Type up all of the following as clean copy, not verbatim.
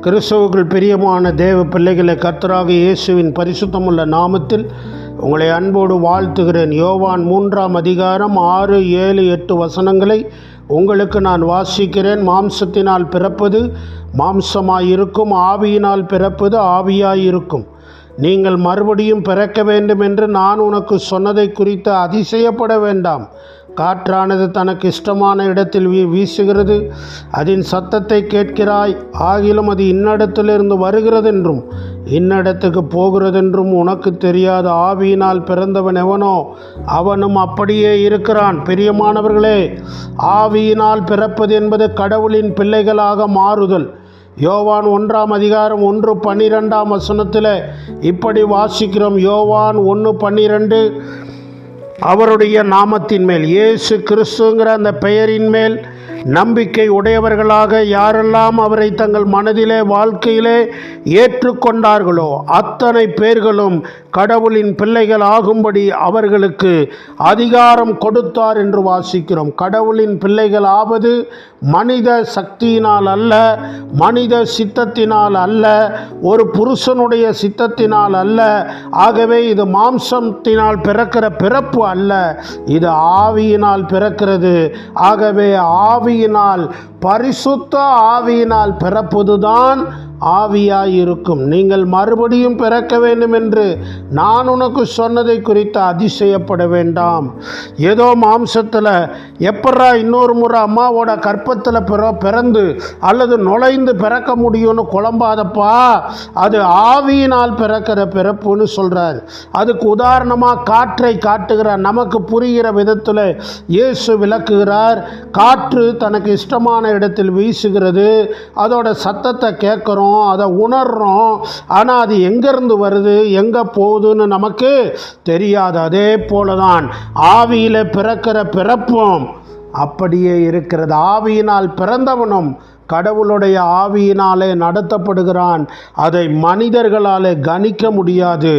கிறிஸ்துவுக்குள் பிரியமான தேவ பிள்ளைகளை, கர்த்தராக இயேசுவின் பரிசுத்தமுள்ள நாமத்தில் உங்களை அன்போடு வாழ்த்துகிறேன். யோவான் 3ஆம் அதிகாரம் 6, 7, 8 வசனங்களை உங்களுக்கு நான் வாசிக்கிறேன். மாம்சத்தினால் பிறப்பது மாம்சமாயிருக்கும், ஆவியினால் பிறப்பது ஆவியாயிருக்கும். நீங்கள் மறுபடியும் பிறக்க வேண்டும் என்று நான் உனக்கு சொன்னதை குறித்து அதிசயப்பட வேண்டாம். காற்றானது தனக்கு இஷ்டமான இடத்தில் வீசுகிறது, அதன் சத்தத்தை கேட்கிறாய், ஆகிலும் அது இன்னிடத்திலிருந்து வருகிறதென்றும் இன்னிடத்துக்கு போகிறதென்றும் உனக்கு தெரியாத. ஆவியினால் பிறந்தவன் எவனோ அவனும் அப்படியே இருக்கிறான். பிரியமானவர்களே, ஆவியினால் பிறப்பது என்பது கடவுளின் பிள்ளைகளாக மாறுதல். யோவான் 1ஆம் அதிகாரம் 1:12 வசனத்தில் இப்படி வாசிக்கிறோம். யோவான் 1:12, அவருடைய நாமத்தின் மேல், இயேசு கிறிஸ்துங்கிற அந்த பெயரின் மேல் நம்பிக்கை உடையவர்களாக யாரெல்லாம் அவரை தங்கள் மனதிலே வாழ்க்கையிலே ஏற்றுக்கொண்டார்களோ அத்தனை பேர்களும் கடவுளின் பிள்ளைகள் ஆகும்படி அவர்களுக்கு அதிகாரம் கொடுத்தார் என்று வாசிக்கிறோம். கடவுளின் பிள்ளைகள் ஆவது மனித சக்தியினால் அல்ல, மனித சித்தத்தினால் அல்ல, ஒரு புருஷனுடைய சித்தத்தினால் அல்ல. ஆகவே இது மாம்சத்தினால் பிறக்கிற பிறப்பு அல்ல, இது ஆவியினால் பிறக்கிறது. ஆகவே ஆவியினால், பரிசுத்த ஆவியினால் பிறப்பதுதான் ஆவியாயிருக்கும். நீங்கள் மறுபடியும் பிறக்க வேண்டும் என்று நான் உனக்கு சொன்னதை குறித்து அதிசயப்பட வேண்டாம். ஏதோ மாம்சத்தில் எப்படா இன்னொரு முறை அம்மாவோட கற்பத்தில் பிறந்து அல்லது நுழைந்து பிறக்க முடியும்னு குழம்பாதப்பா. அது ஆவியினால் பிறக்கிற பிறப்புன்னு சொல்கிறார். அதுக்கு உதாரணமாக காற்றை காட்டுகிறார். நமக்கு புரிகிற விதத்தில் இயேசு விளக்குகிறார். காற்று தனக்கு இஷ்டமான இடத்தில் வீசுகிறது, அதோட சத்தத்தை கேட்குறோம், அதை உணர்றோம். ஆனால் அது எங்கேருந்து வருது, எங்கே போகுதுன்னு நமக்கு தெரியாது. அதே போலதான் ஆவியில் பிறக்கிற பிறப்பும் அப்படியே இருக்கிறது. ஆவியினால் பிறந்தவனும் கடவுளுடைய ஆவியினாலே நடத்தப்படுகிறான். அதை மனிதர்களாலே கணிக்க முடியாது,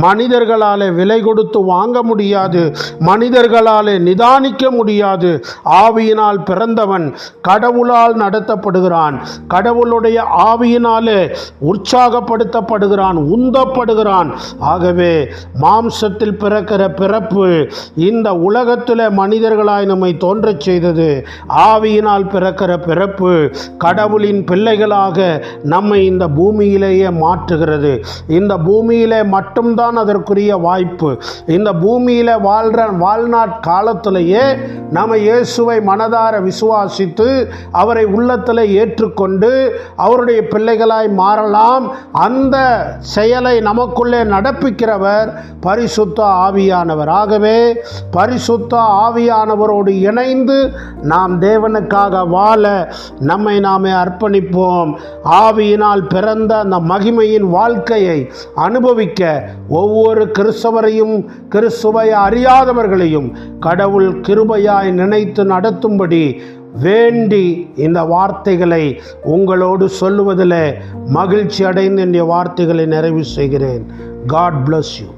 மனிதர்களாலே விலை கொடுத்து வாங்க முடியாது, மனிதர்களாலே நிதானிக்க முடியாது. ஆவியினால் பிறந்தவன் கடவுளால் நடத்தப்படுகிறான். கடவுளுடைய ஆவியினாலே உற்சாகப்படுத்தப்படுகிறான், உந்தப்படுகிறான். ஆகவே மாம்சத்தில் பிறக்கிற பிறப்பு இந்த உலகத்தில் மனிதர்களாய் நம்மை தோன்றச் செய்தது. ஆவியினால் பிறக்கிற பிறப்பு கடவுளின் பிள்ளைகளாக நம்மை இந்த பூமியிலேயே மாற்றுகிறது. இந்த பூமியிலே மட்டும்தான் அதற்குரிய வாய்ப்பு. இந்த பூமியில் வாழ்நாட் காலத்திலேயே நம்ம இயேசுவை மனதார விசுவாசித்து அவரை உள்ளத்தில் ஏற்றுக்கொண்டு அவருடைய பிள்ளைகளாய் மாறலாம். அந்த செயலை நமக்குள்ளே நடப்பிக்கிறவர் பரிசுத்த ஆவியானவர். ஆகவே பரிசுத்த ஆவியானவரோடு இணைந்து நாம் தேவனுக்காக வாழ நம்மை நாமே அர்ப்பணிப்போம். ஆவியினால் பிறந்த அந்த மகிமையின் வாழ்க்கையை அனுபவிக்க ஒவ்வொரு கிறிஸ்தவரையும் கிறிஸ்துவை அறியாதவர்களையும் கடவுள் கிருபையாய் நினைத்து நடத்தும்படி வேண்டி இந்த வார்த்தைகளை உங்களோடு சொல்லுவதில் மகிழ்ச்சி அடைந்து என்னுடைய வார்த்தைகளை நிறைவு செய்கிறேன். God bless you.